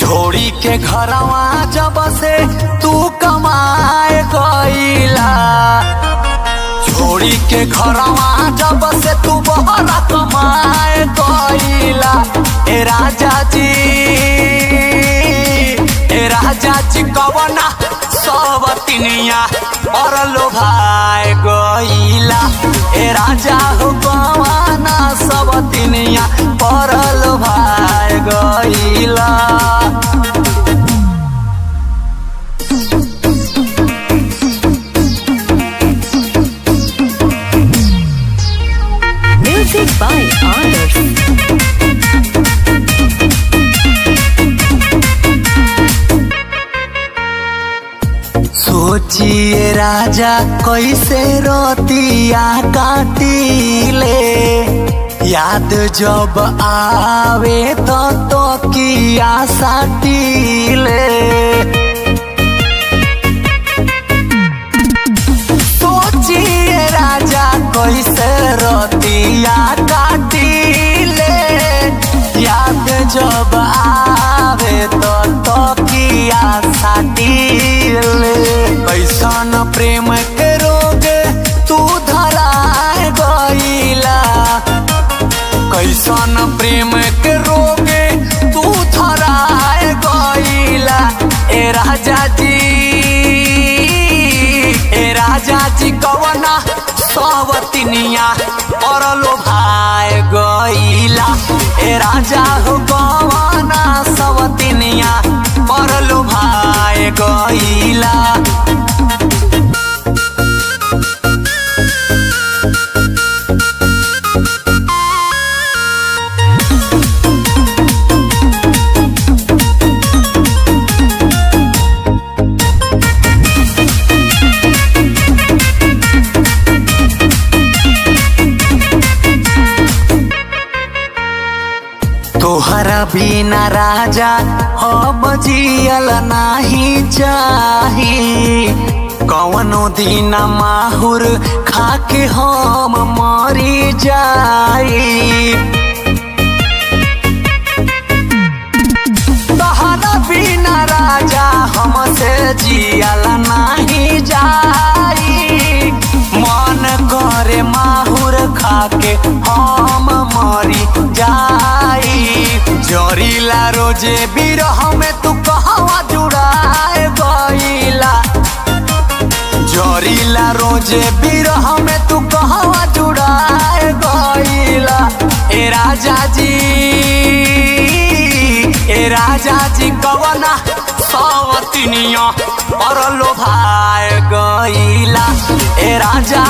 छोड़ी के घरवा जब से तू कमाए गईला, छोड़ी के घरवा जब से तू बहरा कमाए गईला। ए राजा जी कवना सब तिनिया और लोभाए गईला। ए राजा हो कवना सब तिनिया पर लोभाए गईला। Music by others. सोचिए राजा कैसे रोतिया काटिले, याद जब आवे तो किया साटिले। सोचिए राजा कैसे रोतिया काटिले, याद जब आवे तो किया साटिले। कैसन प्रेम के रोग तू धराए गईला, कैसन प्रेम के रोग तू धराए गईला। ए राजा जी कवना सब तिनिया और लोभाए गईला। ए राजा हो कवना सब तिनिया और लोभाए गईला। तोहरा बिना राजा अब जियल नाही चाही, कवनो दिन माहुर खाके हम मरी जाई। तोहरा बिना राजा हमसे जियल नाही जाई, मन करे माहुर खाके हम मरी जाई। जरीला रोजे बिरह में तू कहवा जुड़ाए गईला, जरीला रोजे बिरह में तू कहवा जुड़ाए गईला। ए राजा जी कवना सब तिनिया और लोभाए गईला। ए राजा